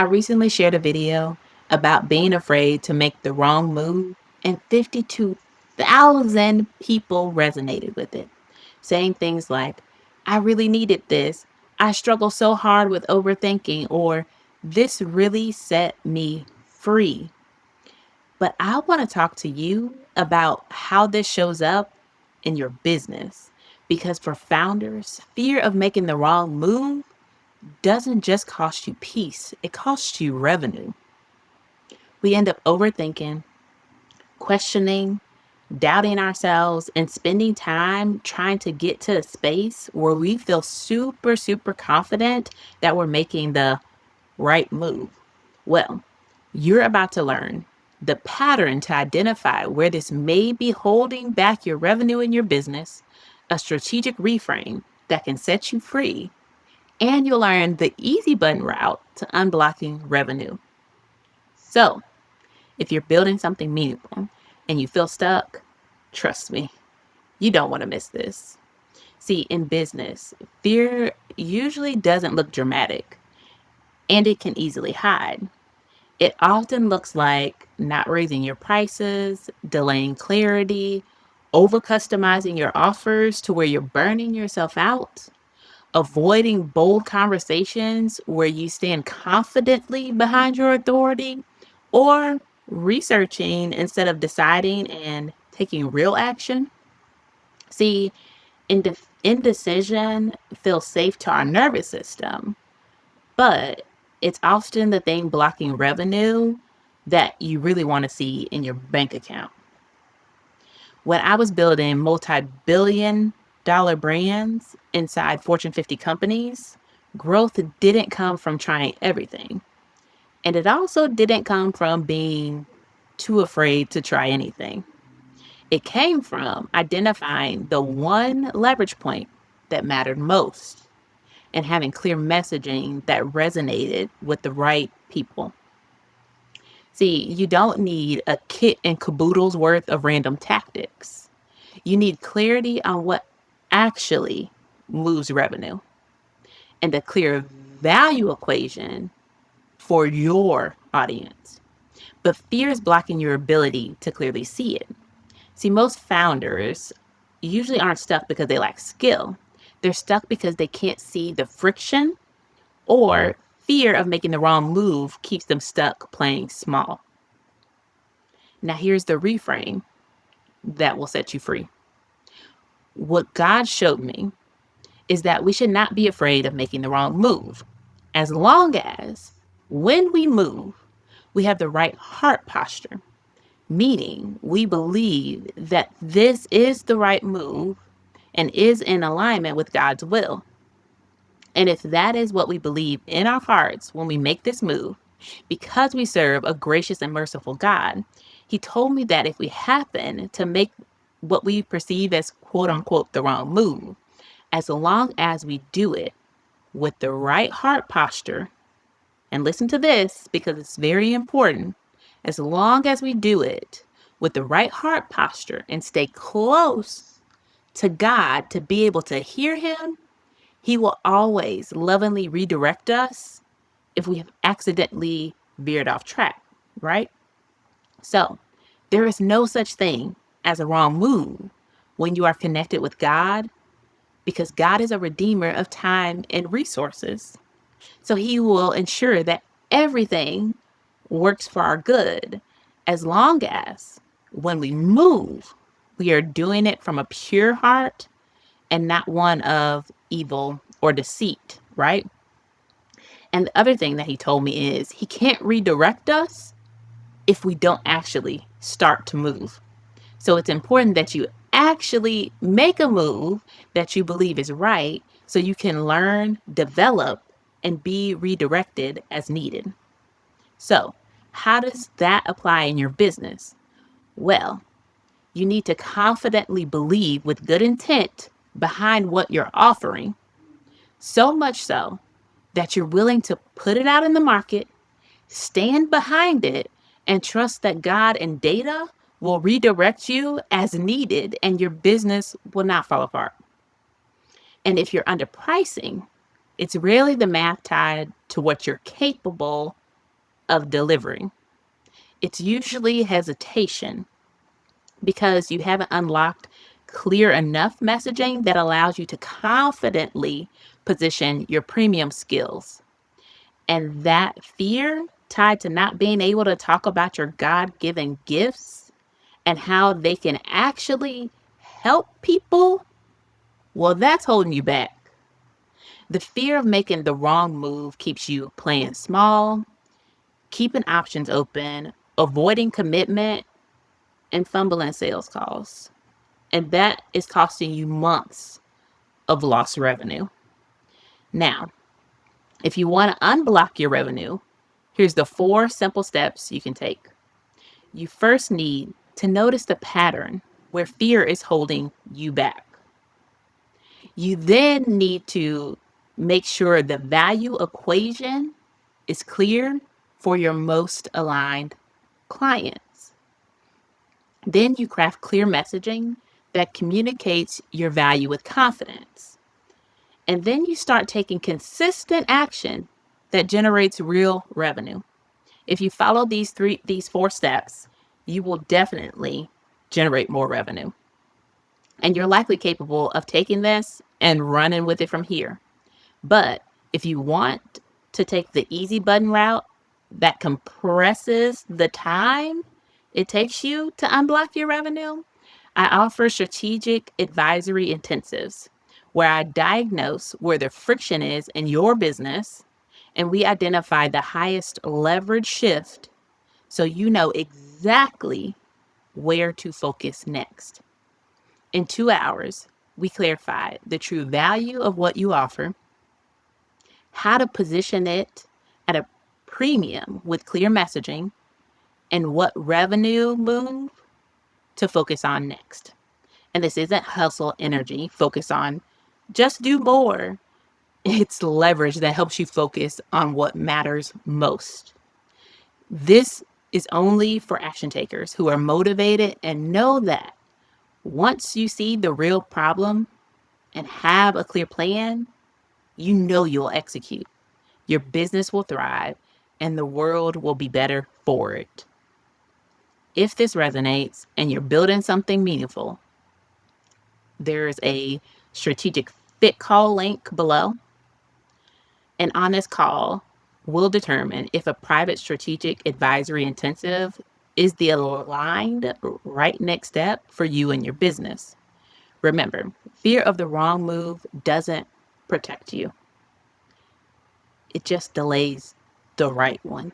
recently shared a video about being afraid to make the wrong move, and 52,000 people resonated with it, saying things like, I really needed this. I struggle so hard with overthinking, or this really set me free. But I want to talk to you about how this shows up in your business. Because for founders, fear of making the wrong move doesn't just cost you peace, it costs you revenue. We end up overthinking, questioning, doubting ourselves, and spending time trying to get to a space where we feel super, super confident that we're making the right move. Well, you're about to learn the pattern to identify where this may be holding back your revenue in your business, a strategic reframe that can set you free, and you'll learn the easy button route to unblocking revenue. So, if you're building something meaningful and you feel stuck, trust me, you don't want to miss this. See, in business, fear usually doesn't look dramatic and it can easily hide. It often looks like not raising your prices, delaying clarity, over customizing your offers to where you're burning yourself out, avoiding bold conversations where you stand confidently behind your authority, or researching instead of deciding and taking real action. See, indecision feels safe to our nervous system, but it's often the thing blocking revenue that you really want to see in your bank account. When I was building multi-billion-dollar brands inside Fortune 50 companies, growth didn't come from trying everything. And it also didn't come from being too afraid to try anything. It came from identifying the one leverage point that mattered most and having clear messaging that resonated with the right people. See, you don't need a kit and caboodle's worth of random tactics. You need clarity on what actually moves revenue and a clear value equation for your audience. But fear is blocking your ability to clearly see it. See, most founders usually aren't stuck because they lack skill. They're stuck because they can't see the friction, or fear of making the wrong move keeps them stuck playing small. Now, here's the reframe that will set you free. What God showed me is that we should not be afraid of making the wrong move, as long as when we move, we have the right heart posture, meaning we believe that this is the right move and is in alignment with God's will. And if that is what we believe in our hearts when we make this move, because we serve a gracious and merciful God, He told me that if we happen to make what we perceive as quote unquote the wrong move, as long as we do it with the right heart posture, and listen to this because it's very important, as long as we do it with the right heart posture and stay close to God to be able to hear Him, He will always lovingly redirect us if we have accidentally veered off track, right? So there is no such thing as a wrong move when you are connected with God, because God is a redeemer of time and resources. So He will ensure that everything works for our good, as long as when we move, we are doing it from a pure heart and not one of evil or deceit, right? And the other thing that He told me is He can't redirect us if we don't actually start to move. So it's important that you actually make a move that you believe is right so you can learn, develop, and be redirected as needed. So, how does that apply in your business? Well, you need to confidently believe with good intent behind what you're offering, so much so that you're willing to put it out in the market, stand behind it, and trust that God and data will redirect you as needed and your business will not fall apart. And if you're underpricing, it's rarely the math tied to what you're capable of delivering. It's usually hesitation because you haven't unlocked clear enough messaging that allows you to confidently position your premium skills. And that fear tied to not being able to talk about your God given gifts and how they can actually help people, well, that's holding you back. The fear of making the wrong move keeps you playing small, keeping options open, avoiding commitment, and fumbling sales calls. And that is costing you months of lost revenue. Now, if you want to unblock your revenue, here's the 4 simple steps you can take. You first need to notice the pattern where fear is holding you back. You then need to make sure the value equation is clear for your most aligned clients. Then you craft clear messaging that communicates your value with confidence. And then you start taking consistent action that generates real revenue. If you follow these 4 steps, you will definitely generate more revenue. And you're likely capable of taking this and running with it from here. But if you want to take the easy button route that compresses the time it takes you to unblock your revenue, I offer strategic advisory intensives where I diagnose where the friction is in your business and we identify the highest leverage shift so you know exactly where to focus next. In 2 hours, we clarify the true value of what you offer, how to position it at a premium with clear messaging, and what revenue move to focus on next. And this isn't hustle energy, focus on just do more. It's leverage that helps you focus on what matters most. This is only for action takers who are motivated and know that once you see the real problem and have a clear plan, you know you'll execute. Your business will thrive and the world will be better for it. If this resonates and you're building something meaningful, there's a strategic fit call link below. And on this call, we'll determine if a private strategic advisory intensive is the aligned right next step for you and your business. Remember, fear of the wrong move doesn't protect you. It just delays the right one.